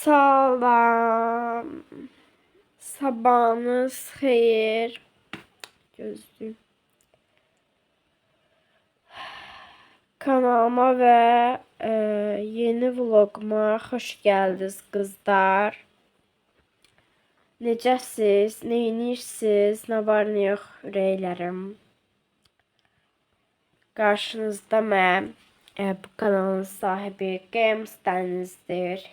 Salam. Sabahınız xeyir. Gözlüyüm. Kanalıma ve yeni vloguma hoş geldiniz kızlar. Necəsiz, neyinirsiniz, nə var nə yox ürəklərim. Qarşınızda mən, bu kanalın sahibi Games'dənizdir.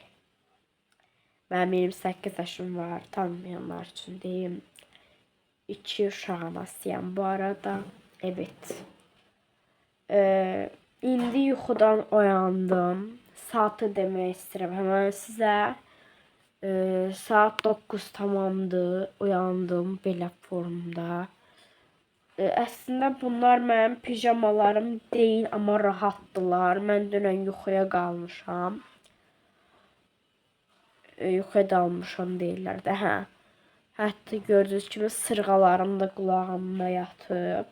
Mənim 28 yaşım var, tanımayanlar üçün deyim. 2 uşağım asıyam bu arada. Evet. İndi yuxudan oyandım. Saatı demək istəyirəm həmən sizə. Saat 9 tamamdır. Uyandım belə formda. Əslində bunlar mənim pijamalarım deyil, amma rahatdılar. Mən dünən yuxuya qalmışam. Yuxuya dalmışam deyirlər də, hə. Hətta gördüyünüz kimi sırğalarım da qulağımda yatıb.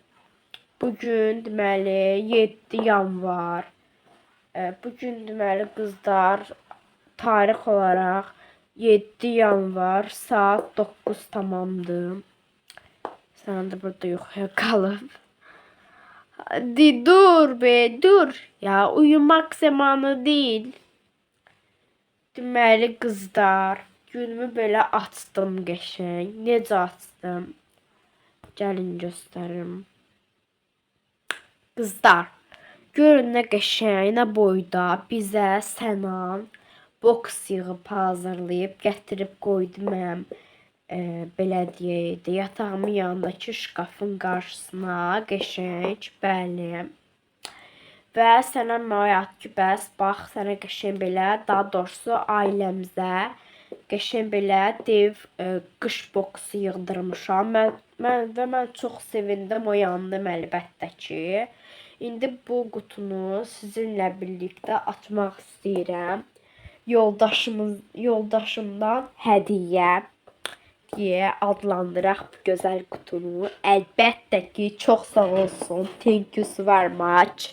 Bugün deməli 7 yanvar. Bugün deməli qızlar tarix olaraq 7 yanvar saat 9 tamamdır. Sən də burada yuxuya qalıb. Hadi dur be, dur. Ya uyumak zamanı değil. Deməli qızlar, günümü belə açdım qəşəng. Necə açdım? Gəlin göstərim. Qızlar, görün nə qəşəng, nə boyda bizə Sənan boks yığıb hazırlayıb gətirib qoydu mənim belə deyək də yatağımın yanındakı şkafın qarşısına qəşəng, bəli. Və sənə məlumat ki, bəs bax sənə qəşəng belə, daha doğrusu ailəmizə qəşəng belə dev qış boksu yığdırmışam. Mən çox sevindim, oyandım əlbəttə ki. İndi bu qutunu sizinlə birlikdə açmaq istəyirəm. Yoldaşımdan hədiyyə deyə adlandıraq bu gözəl qutunu. Əlbəttə ki, çox sağ olsun. Thank you so much.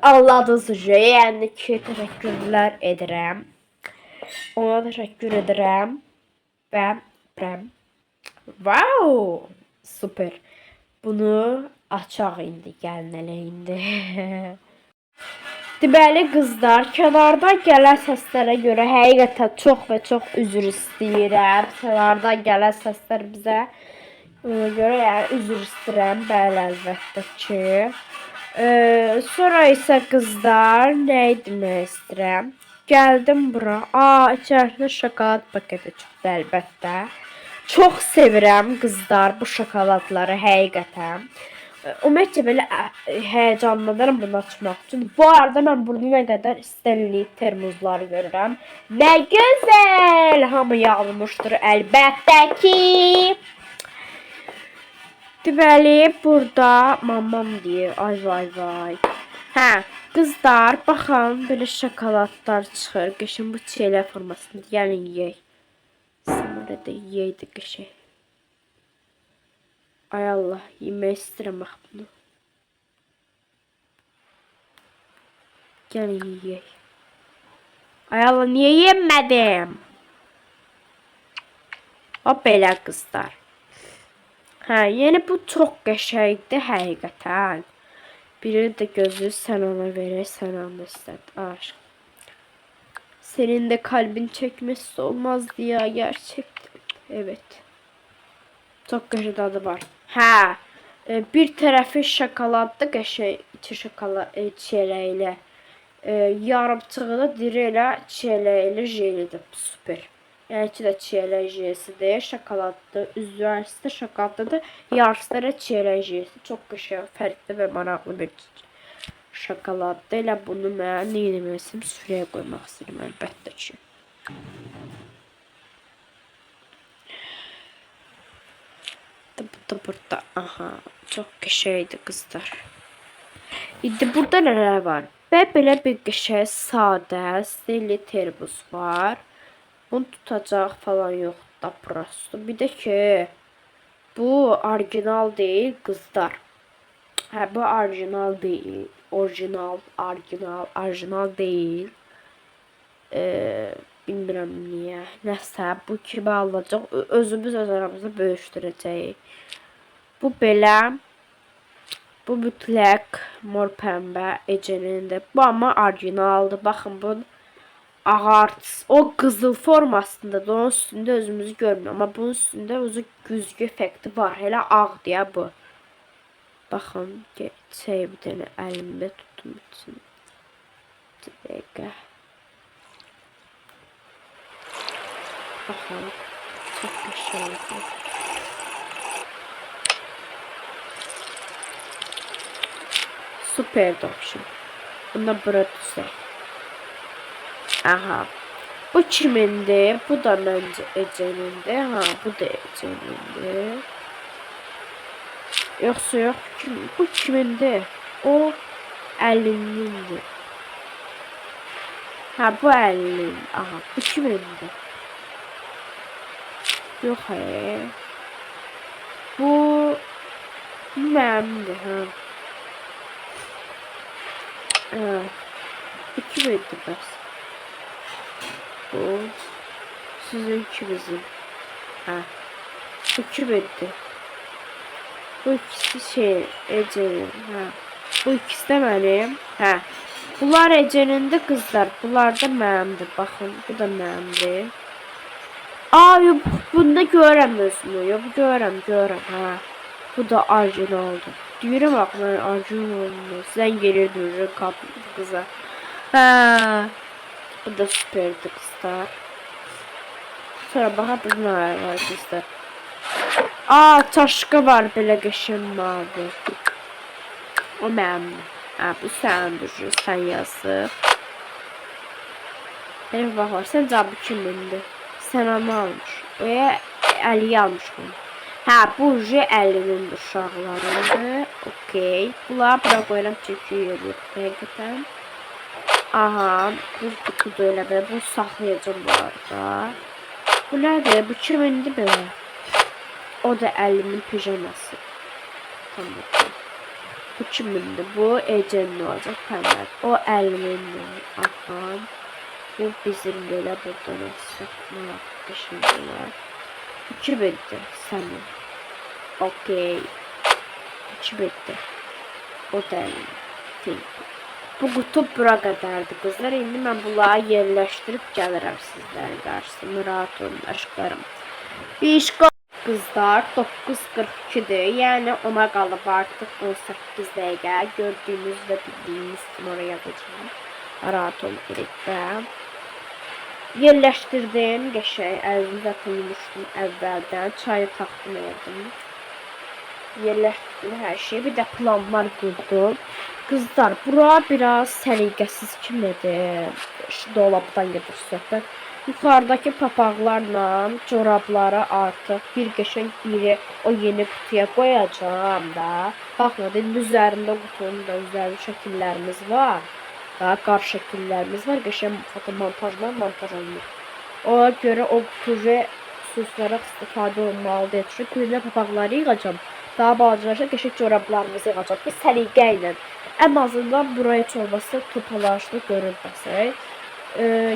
Anladınız ki, yəni ki, təşəkkürlər edirəm. Ona təşəkkür edirəm. Və wow, super. Bunu açaq indi, gəlin elə indi. Deməli qızlar, kənardan gələn səslərə görə həqiqətən çox və çox üzr istəyirəm. Kənardan gələn səslər bizə ona görə yəni üzr istəyirəm, bəli əlbəttə ki. Sonra isə qızlar, nə demək istəyirəm? Gəldim bura. İçərisində şokolad paketi çıxdı əlbəttə. Çox sevirəm qızlar bu şokoladları həqiqətən. Ümumiyyətlə belə həyəcanlanıram bunu açmaq üçün. Bu arada mən burada nə qədər Stanley termozları görürəm. Nə gözəl! Hamı yağılmışdır əlbəttə ki. Deməli, burada mamam deyir, ay vay vay. Hə, qızlar, baxın, belə şokoladlar çıxır. Qəşəng bu çiyələr formasında. Gəlin yeyək. Sonra da yeyək də qəşəng. Ay Allah, yemək istəyirəm bax bunu. Gəlin yeyək. Ay Allah, niyə yemədim? O belə qızlar. Hə, yəni bu çox qəşəngdir həqiqətən. Biri də gözü sən ona verir, sən onu istədi. Aşk. Senin de kalbin çekmesi olmazdı ya gerçekten. Evet. Çok qəşəng dadı var. Hə, bir tərəfi şokoladlı qəşəng, içi şokolad çiyələklə. Yarımçığı da diri elə çiyələkli jelidir. Super. Yəni ki də çiyələk jelisidir, şokoladdır, üzvərisi də şokoladdır, yarısı da çiyələk jelisi. Çox qəşəng, fərqli və maraqlı bir şokoladdır. Elə bunu mən nə etməliyəm, süfrəyə qoymaq istəyirəm əlbəttə ki. Bu da burada, aha, çox qəşəngdir qızlar. İndi burada nələr var? Və belə bir qəşəng, sadə, stilli termos var. Bunu tutacaq falan yoxdur da prosto. Bir də ki, bu orijinal deyil qızlar. Hə, bu orijinal deyil. Orijinal deyil. Bilmirəm bilmirəm niyə. Nəsə bu kimi alınacaq. Özümüz öz aramızda bölüşdürəcəyik. Bu belə. Bu mütləq mor pəmbə Ece'nindir. Bu amma orijinaldır. Baxın bu ağart. O qızıl formasında da onun üstündə özümüzü görmüyor. Amma bunun üstündə özü güzgü effekti var. Elə ağ deyə bu. Baxın, şey bir dənə əlimdə tutum üçün. Bir dəqiqə. Baxın, çox qəşəngdir. Super option. Bunda bura düzək. Aha. Bu kimindir? Bu da məncə Ece'nindir. Ha, bu da Ece'nindir. Yoxsa yox, bu kimindir? O 50'nindir. Ha, bu 50'nin. Aha, bu kimindir? Yox, hayır. Bu mənimdir, ha. Bu kimindir bəs? Bu sizin ikinizin. Ha. Bu kimindir? Bu ikisi şey Ece'nin. Ha. Bu ikisi de mənim. Ha. Bunlar Ece'nindir kızlar. Bunlar da mənimdir. Baxın, bu da mənimdir. Aa, yok, bunda görəm özümü. Yok, görəm. Ha. Bu da orijinaldır. Deyirəm bax, mən orijinalım. Sən gelir durur kıza. Ha. Bu da süperdir kızlar. Sonra baxa burada var kızlar. Aa, taşqa var belə qəşəng mavi. O mənim. Ha, bu səndir, sən yazıq. Belə baxar, sən cavabı kimindir? Sən onu almış. Oya 50 almış bunu. Ha, bu ucu 50'nin uşaqlarıdır. Okey. Bunları bura qoyuram çünki yox. Həqiqətən. Aha, bu kutuda elə belə. Bu saxlayacağım bu arada. Bu nədir? Bu kimindir belə? O da 50'nin pijaması. Tamam. Bu kimindir? Bu Ece'nin olacak pembe. O 50'nindir. Aha. Bu bizim böyle burada nasıl? Ne yaptı şimdi var? Bu kimindir? Senin. Okey. Bu kimindir? O da 50'nin. Bu kutu bura qədərdir qızlar. İndi mən bunları yerləşdirib gəlirəm sizlərin qarşısına. Rahat olun aşklarım. Bir iş kızlar 9:42'dir. Yəni ona qalıb artıq 18 dəqiqə. Gördüyünüz və bildiyiniz kimi oraya yazacağım. Rahat olun birlikdə. Yerləşdirdim. Qəşəng əlimdə tutmuşdum əvvəldən. Çayı taxtım etdim. Yerləşdirdim hər şeyi. Bir də planlar qurdum. Kızlar, bura biraz səliqəsiz kimidir. Şu dolabdan gedir söhbət. Yukarıdaki papaqlarla corabları artıq bir qəşəng biri o yeni kutuya qoyacağım da. Baxın, indi üzərində qutunun da üzərində şəkillərimiz var. Daha qar şəkillərimiz var. Qəşəng fotomontajlar montaj olunur. Ona görə o kutuya xüsuslara istifadə olmalıdır. Çünki üzərində papaqları yığacağım. Daha balacalaşa qəşəng corablarımızı yığacağım ki, səliqə ilə. En azından buraya olması topalaşlı görünməsi.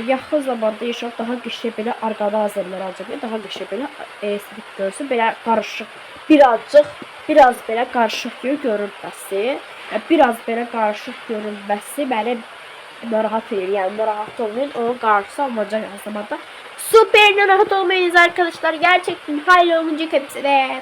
Yaxın zamanda inşallah daha qəşəng belə arqada azərlər alacaq. Daha qəşəng belə estetik görsün. Belə qarışıq, biraz belə qarışıq görünməsi. Biraz belə qarışıq görünməsi məni narahat edir. Yəni narahat olmayın. Onun qarşısı alınacaq yaxın zamanda. Süper narahat olmayınız arkadaşlar. Gerçekten hayli olunca hepsine.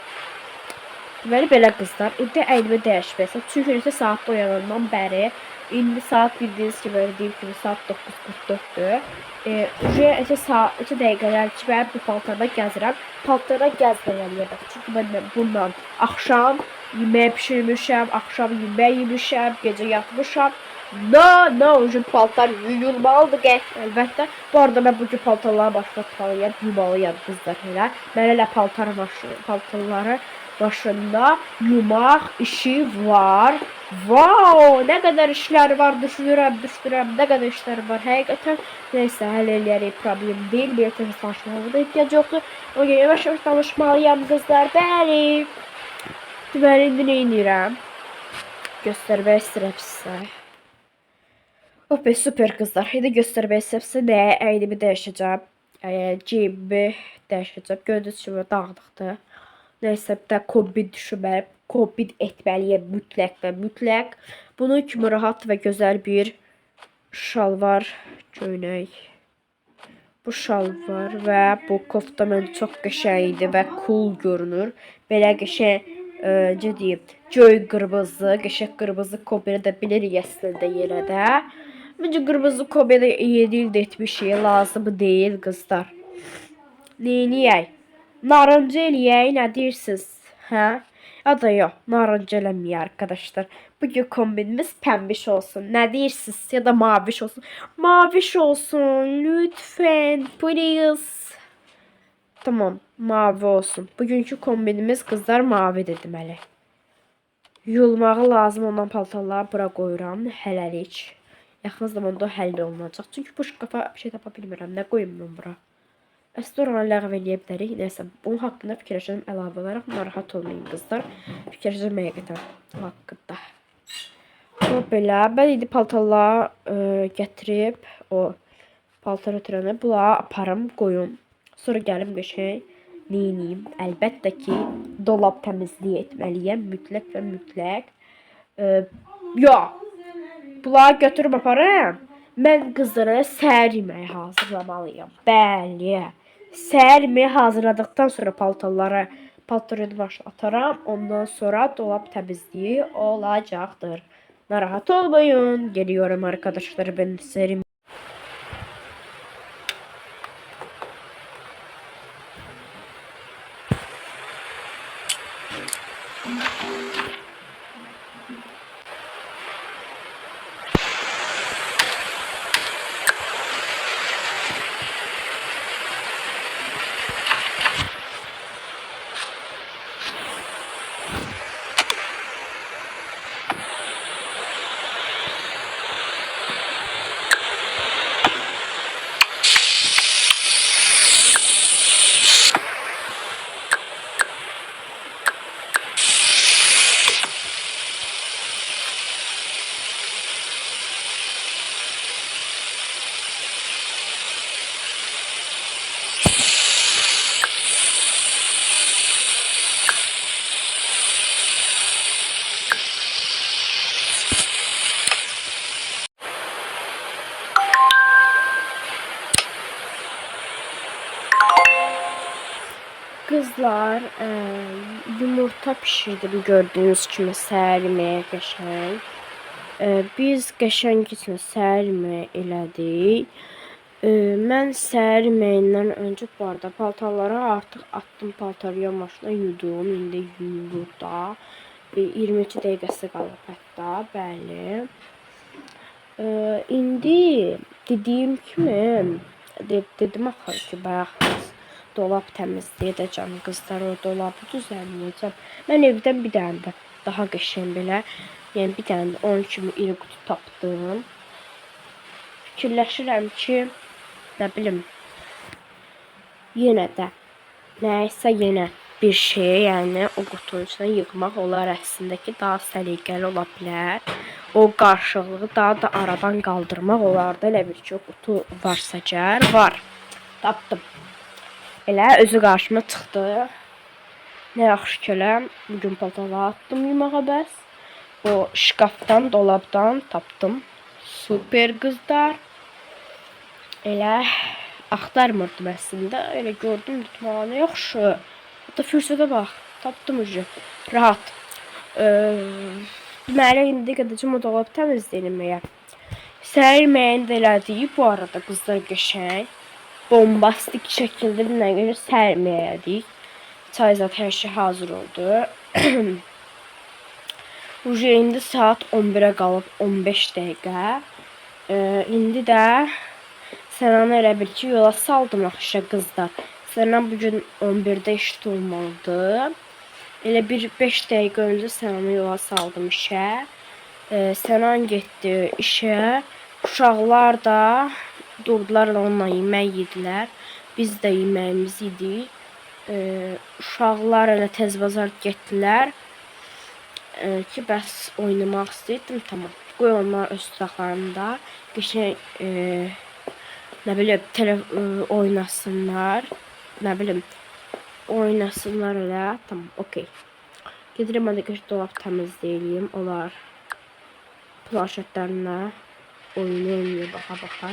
Deməli belə qızlar, indi əynimi dəyişməsin. Çünki neçə saatda oyanandan bəri, indi saat bildiyiniz kimi, dediyim kimi saat 9:44-dür. Neçə dəqiqələr ki, mən bu paltarda gəzirəm. Paltarda gəzməyəm yerdə. Çünki mən bununla axşam yemək pişirmişəm, axşam yemək yemişəm, gecə yatmışam. No, paltar yuyulmalıdır əlbəttə. Bu arada mən bugün paltarları başlatmalıyam, yumalıyam qızlar elə. Mən elə paltarları başında yumaq işi var. Wow, ne kadar işler var, düşünürəm, ne kadar işler var. Həqiqətən neyse, həll eləyərik, problem değil. Bir təhsil danışmalıda ehtiyac yoxdur. O gün yavaş danışmalıyam qızlar. Bəli. Deməli, indi nə edirəm? Göstərmək istəyirəm sizə. Super kızlar. Hadi göstərmək istəyirəm sizə nə əynimi dəyişəcəm. GB dəyişəcəm. Gördüyünüz kimi dağlıqdır. Nəysə bir də kombin düşürməliyəm. Kombin etməliyəm mütləq və mütləq. Bunun kimi rahat və gözəl bir şalvar köynək. Bu şalvar və bu kofta mən çox qəşəng idi və cool görünür. Belə qəşəng necə deyim, göy qırmızı, qəşəng qırmızı kombini də bilirik əslində yenə də. Məncə qırmızı kombini 7 ildə etmişik, lazım deyil qızlar. Neyniyək? Narıncı eləyək, nə deyirsiniz? Hə? Ya da yox, narıncı eləməyək arkadaşlar. Bugün kombinimiz pembiş olsun. Nə deyirsiniz? Ya da maviş olsun. Maviş olsun. Lütfen. Please. Tamam. Mavi olsun. Bugünkü kombinimiz kızlar mavidir deməli. Yuyulmağı lazım olan paltarları bura qoyuram. Hələlik. Yaxın zamanda həll olunacaq. Çünki bu şkafa bir şey tapa bilmirəm. Nə qoyum mən bura? Əslində oranı ləğv eləyə bilərik. Nəysə, bunun haqqında fikirləşəcəm əlavə olaraq. Narahat olmayın qızlar. Fikirləşəcəm həqiqətən haqqında. O belə. Mən indi paltarları gətirib o paltar ötürəni bunları aparım, qoyum. Sonra gəlim qəşəng neyniyim? Əlbəttə ki, dolab təmizliyi etməliyəm. Mütləq və mütləq. Yox. Bunları götürüb aparım. Mən qızlara səhər yeməyi hazırlamalıyam. Bəli. Səhər yeməyi hazırladıqdan sonra paltarları başa ataram. Ondan sonra dolab təmizliyi olacaqdır. Narahat olmayın. Geliyorum arkadaşlar, ben səhər Kızlar yumurta pişirdim gördüğünüz kimi səhər yeməyə qəşəng. Biz qəşəng üçün səhər yeməyi elədik. Mən səhər yeməyindən öncə bu arada paltarları artıq attım, paltarıya maşına yudum. İndi yuyulur da. 22 dəqiqəsi qalıb hətta, bəli. İndi dediyim kimi dedim axır ki, bayaq dolab təmizliyi edəcəm qızlar, o dolabı düzənləyəcəm. Mən evdən bir dənə də daha qəşəng belə, yəni bir dənə də onun kimi iri qutu tapdım. Fikirləşirəm ki, nə bilim, yenə də nəysə yenə bir şey, yəni o qutunun içinə yığmaq olar əslində ki, daha səliqəli ola bilər. O qarışıqlığı daha da aradan qaldırmaq olardı. Elə bir ki, o qutu varsa gəl, var. Tapdım. Elə özü qarşıma çıxdı. Nə yaxşı ki, bugün paltarları attım yumağa bəs. O şkafdan, dolabdan tapdım. Super qızlar. Elə axtarmırdım əslində. Elə gördüm, dedim, nə yaxşı. Hatta fürsətə bax, tapdım ucu. Rahat. Deməli, indi gedəcəm o dolab təmizləyilməyə. Səhər yeməyini də elədik. Bu arada qızlar qəşəng. Bombastik şəkildə bir görə səhər yeməyi elədik. Çay zat hər şey hazır oldu. Ucu indi saat 11'ə qalıb 15 dəqiqə. İndi də Sənanı elə bil ki, yola saldım axşa qızlar. Sənan bugün 11'də işdə olmalıdır. Elə bir 5 dəqiqə öncə Sənanı yola saldım işə. Sənan getdi işə. Uşaqlar da durdular, onunla yemək yedilər. Biz də yeməyimizi yedik. Uşaqlar elə tez bazar getdilər. Ki bəs oynamaq istəyirdim, tamam. Qoy onlar öz tutaqlarında qəşəng Ne bileyim oynasınlar. Ne bileyim oynasınlar öyle. Tamam okey. Gedirəm arkadaşlar dolap təmizləyəyim. Onlar planşetlərinə oynuyor baxa.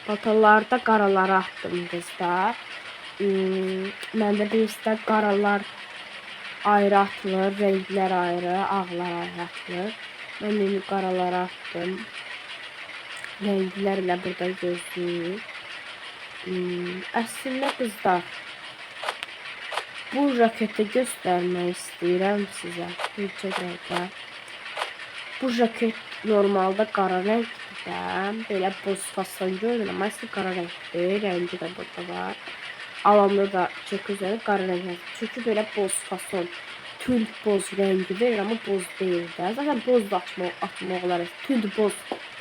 Paltarlarda qaraları atdım qızlar. Məndə bir istə qaralar ayrı atılır, renklər ayrı, ağlar ayrı atılır. Mən indi qaraları attım. Renklərlə burada gözləyir. Əslində qızlar, bu jaketi göstərmək istəyirəm sizə. Bir dəqiqə. Bu jaket normalda qara rəngdir. Belə boz fason görünür, amma əslində qara rəngdir. Rəngi də burada var. Alanda da çok güzel qara rəng. Çünki belə boz fason, tünd boz rəngi verir, amma boz deyil də. Zaten boz da atmaq olar. Tünd boz,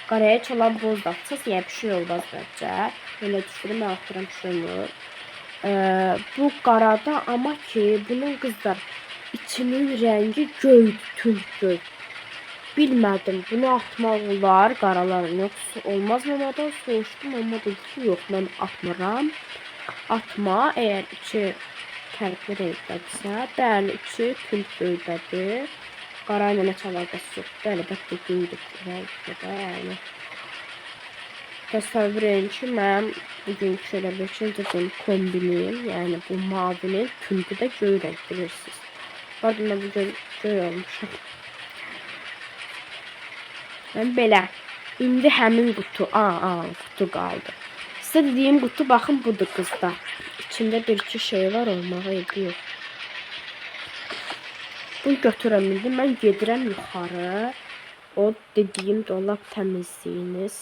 qaraya çalan boz da atsaz, yəni bir şey olmaz bence. Belə düşünürəm, mən atıram şunu. Bu qarada, amma ki, bunun qızlar içinin rəngi göydür, tünd göy. Bilmədim, bunu atmaq olar qaraların, yoxsa olmaz mamadan soruşdum, amma dedi ki, yox, mən atmıram. Atma, eğer içi fərqli renkdədirsə, bəli, içi tünd göydədir. Qara ilə heç əlaqəsi yoxdur, əlbəttə göydür rəngdə də, yəni. Təsəvvür edin ki, mən bugünkü elə bir şey dedim, kombinim, yəni bu mavinin tündü də göy rəng bilirsiniz. Pardon, mən bu göy olmuşam. Ben belə, indi həmin qutu, qutu qaldı. Size dediğim kutu bakın budur kızlar. İçinde bir iki şey var olmağı ediyor. Bunu götürəmildim. Ben gedirəm yuxarı. O dediğim dolap təmizliyiniz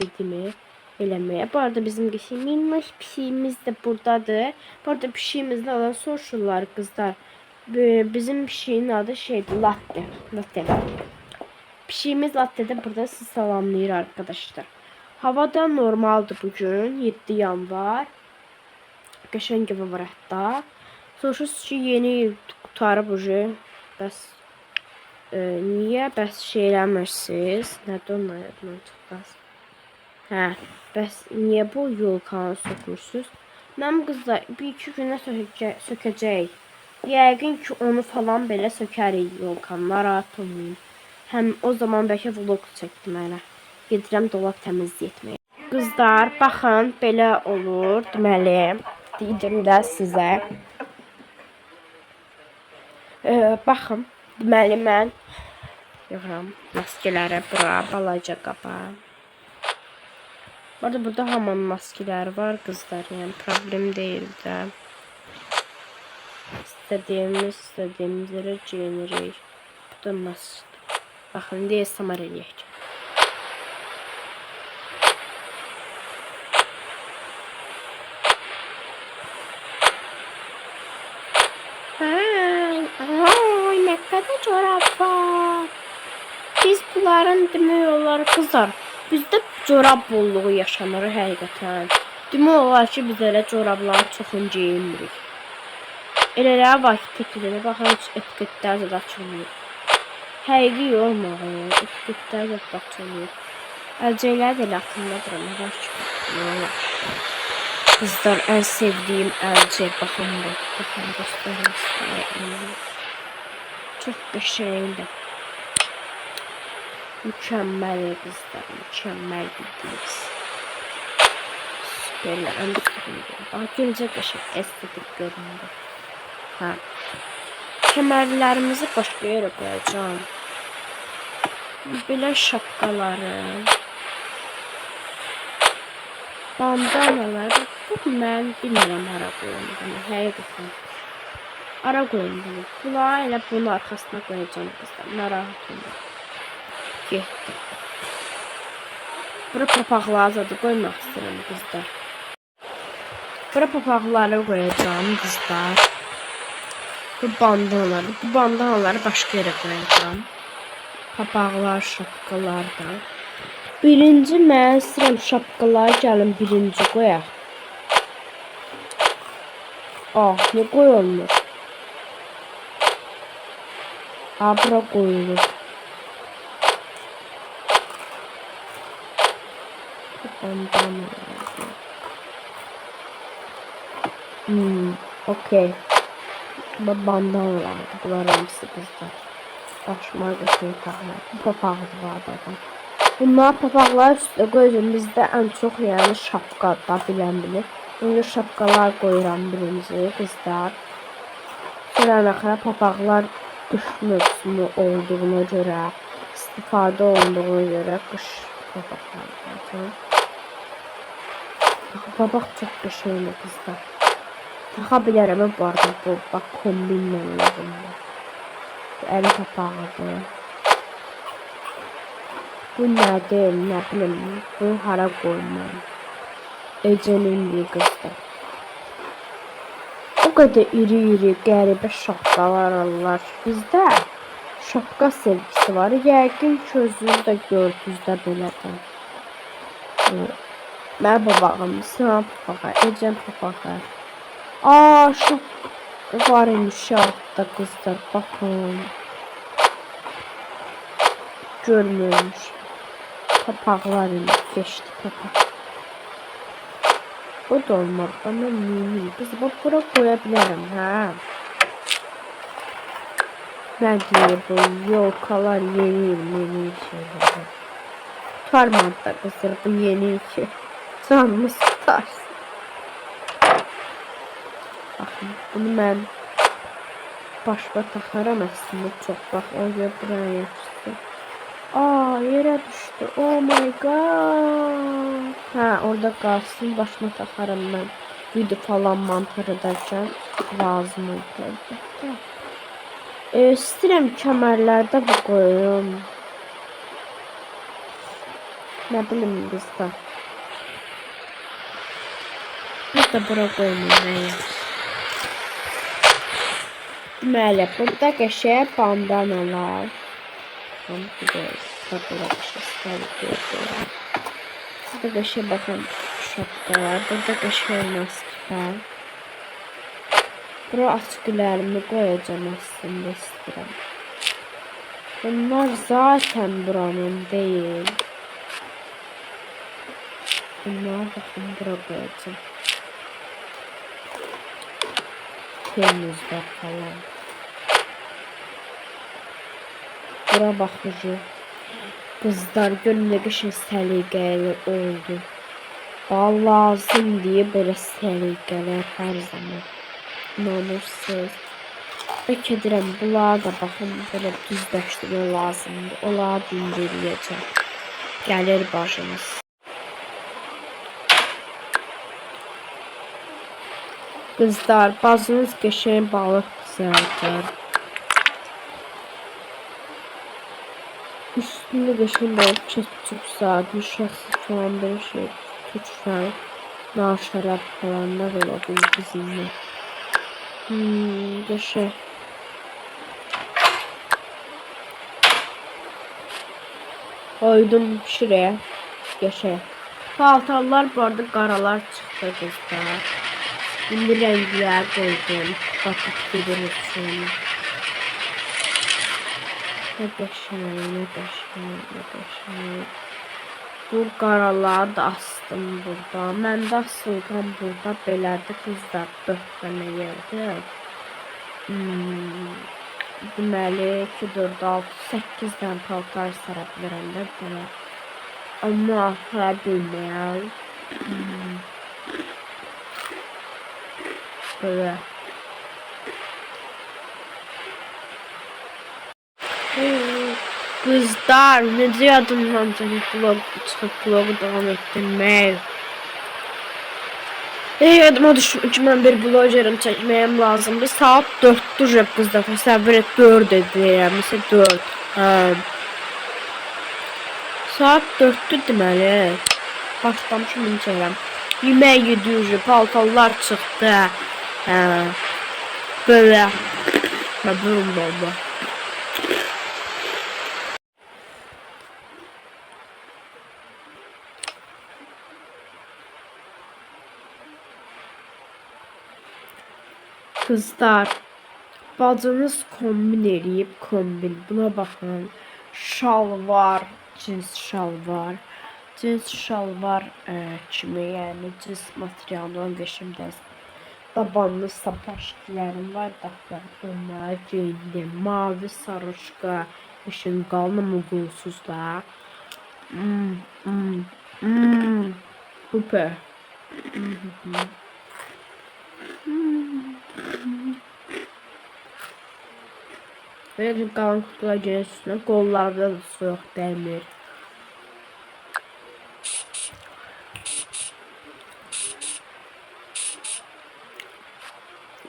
dedimi eləməyə. Bu arada bizim minnoş pişiyimiz de buradadır. Bu arada pişiyimizle olan soruşurlar kızlar. Bizim pişiyin adı şeydi, latte. Pişiyimiz latte de burada sizi salamlayır arkadaşlar. Havada normaldır bugün 7 yanvar. Qəşəng hava var hətta. Soruşursunuz ki, yeni qutarıb ucu. Bəs niyə bəs şey eləmirsiniz? Nədir onlar yadımdan çıxdınız? Hə, bəs niyə bu yolkanı sökmürsünüz? Mənim qızlar bir iki günə sökəcək. Yəqin ki, onu falan belə sökərik yolkanı. Narahat olmayın. Həm o zaman bəlkə vlog çəkdim hələ. Gedirəm dolap təmizləyətməyə. Qızlar, baxın, belə olur. Deməli, deyəcəm də sizə. Baxın, deməli mən yığıram maskeləri bura, balaca qaba. Burada hamam maskeləri var qızlar, yəni problem deyil də. İstədiyimiz yerə geyinirik. Bu da maske. Baxın, deyə samar eləyək. Ay, ne kadar çorap var. Biz bunların demək olar kızlar. Bizdə çorap bolluğu yaşanır həqiqətən. Demək olar ki, biz elə çorapları çoxun geyinmirik. Elələr var ki, təklidir. Baxın, heç etiketlər də açılmıyor. Həqiqi olmağı, etiketlər də açılmıyor. Əlcəklər də latındadır ama var ki. Kızlar, en sevdiğim əlcək. Baxın bu. Baxın, göstərin. Çok qəşəngdir. Mükemmel kızlar. Mükemmel bildiniz. Süperler. En de görünüyor. Bak, gelecek qəşəng. Estetik görünüyor. Ha. Kemerlerimizi başka yere koyacağım. Belə şapkaları. Bandanalar. Bu mən bilmirəm ara qoyum bunu. Həqiqətən. Ara qoyum bunu. Bunlar elə bunun arxasına qoyacağım qızlar. Narahat olma. Getdi. Bura papaqları da qoymaq istəyirəm qızlar. Bura papaqları qoyacağım qızlar. Bu bandanaları başqa yerə qoyacağım. Papaqlar, şapkalar da. Birinci mən istəyirəm şapkaları gəlin birinci qoyaq. Ne koyulmuş? Bura koyulur. Okey. Bandanalardı. Bunlar hamısı qızlar. Başıma götürüb taxlar. Papaqdı bu adam. Bunlar papaqlar üstə qoyuram. Bizdə ən çox yəni şapka da bilir. Böyle şapkalar qoyuram birinci qızlar. Sonra axıra papaqlar qış mövsümü olduğuna görə, istifadə olunduğuna görə qış papaqlar qoyacağım. Papaq çox qəşəngdir qızlar. Taxa bilərəm bu arada bu bax kombinlə lazımdır. Əli papağıdır. Bu nədir, nə bilim, bunu hara qoymam. Ecenin qızlar. O kadar iri qəribə şapkalar alırlar. Bizdə şapka sevgisi var. Yəqin ki özünüz də gördünüz də belədir. Mən babağım, Sinan papağa, Ecem papağa. Şapka var imiş altda qızlar, baxın. Görmürmüş. Papaqlar imiş, geçdi papaq. O da olmaz ama mini. Biz bu bura koya bilərəm, hə? Nə deyir bu yolkalar yeni şeyler. Tutarmadı da qızır bu yeni ki. Canımız tutarsın. Baxın, bunu mən başqa taxaram əslində çox. Bax, o görə buraya yaxşısı. Yerə düşdü. Oh my god. Hə, orada qalsın. Başıma taxaram mən. Video falan montaj edərkən lazım oldu əlbəttə. İstəyirəm kəmərlərdə bu qoyurum. Nə bilim bizdə. Biz də bura qoymayayım. Deməli, burada qəşəng bandanalar. Burada qəşəng baxın şapkalar. Burada qəşəng masklar. Bura askülərimi qoyacağım aslında istəyirəm. Bunlar zaten buranın değil. Bunlar bakın bura koyacağım. Temizler falan. Bura bakıcı. Kızlar gönlüne geçin səliqəli oldu. Lazım diye böyle səliqələr her zaman. İnanırsınız. Bəlkə deyirəm, bunlara da baxın, belə düzləşdirmək lazımdır. Onlara dindiriyəcəm. Gəlir başımız. Qızlar, bazınız qəşəng balıq qızardır. Üstünde qəşəng balıq ketçup sarmışaqsız falan bir şey. Lütfen. Nar şərab falan da ola bilir bizimlə. Qəşəng. Koydum şuraya. Geçe. Paltarlar bu arada qaralar çıxdı qızlar. İndi rənglər koydum. Bakıb gedir üçün. Ne qəşəng. Bu qaraları da astım burada. Mən də asılqam burada belədir qızlar. 4 dənə yerdə. Deməli 2, 4, 6, 8 dənə paltar sara bilirəm də belə. Amma axıra bilməyəm. Böyle. Kızlar necə yadımdan vlog çıxıb vlogu davam etdirmək. Yadıma düşmür ki mən bir vlogerim çəkməyəm lazımdır. Saat 4'dür qızlar, təsəvvür et 4 edirəm, məsələn 4. Saat 4'dür deməli. Başlamışım bunu çəkirəm. Yemək yediyoruz, paltarlar çıxdı. Böyle. Məbrum oldu. Kızlar, bacınız kombin eləyib kombin. Buna baxın. Şalvar, cins şalvar. Cins şalvar kimi, yəni cins materialından qəşəng tabanlı sapaşkilərim var da ben onları giyindim. Mavi sarışqa, işin qalın mugulsuzlar. Süper. Benim qalan kutular gene üstüne qollarda da soyuq dəymir.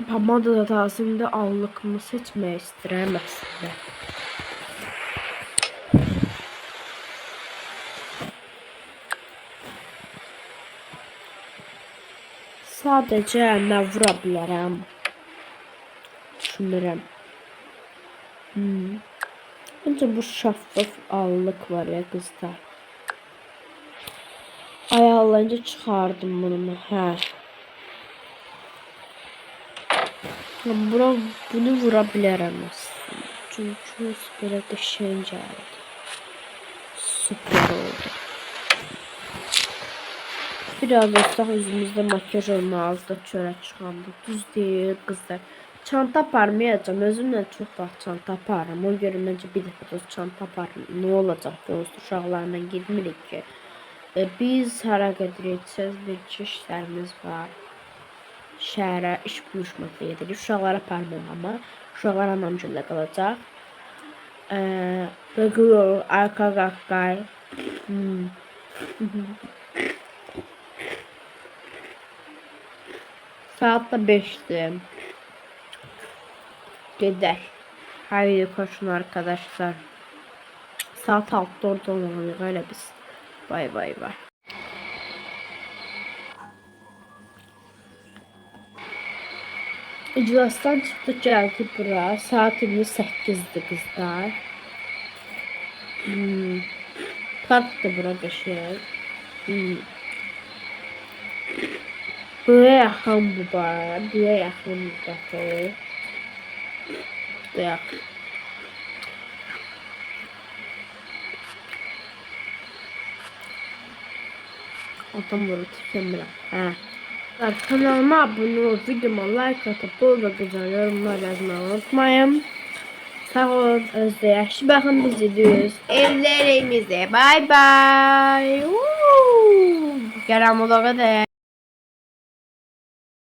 Pomada da tazimdə allığımı seçmək istəyirəm əslində. Sadəcə nə vura bilərəm? Düşünürəm. Bence bu şeffaf allıq var ya kızlar. Ayarlayınca çıkardım bunu. He. Bunu vurabilirim aslında. Çünkü böyle düşünce süper oldu. Biraz da yüzümüzde makyaj olmazdı. Çöre çıkandı. Düz değil kızlar. Çanta aparmayacağım. Özümlə çox vaxt çanta aparıram. O görə məncə bir dəfə də çanta aparım. Nə olacaq dost uşaqlarla getmirik ki. Biz hara gedəcəyik? Bir iki işlərimiz var. Şəhərə iş buluşması edirik. Uşaqlara aparmam amma. Uşaqlar anamgildə qalacaq. Bıqır, arka qaqqay. Saat da 5'dir. Gedək. Haydi koşun arkadaşlar. Saat 6'da orada olmalıyıq öyle biz. Bay bay bay. İclasdan çıxdıq gəldik bura. Saatimiz 8'dir qızlar. Parkdır bura qəşəng. Buraya yaxın bu bar. Buraya yaxın bu kafe. Buraya. Adam bunu tükemiyorum. Kanalıma abone ol, videoma like atıp bol ve güzel yorumlar yazmayı unutmayın. Sağ olun, özdeyiş. Bakın biz gidiyoruz evlerimize. Bye bye. Kerem olağa da.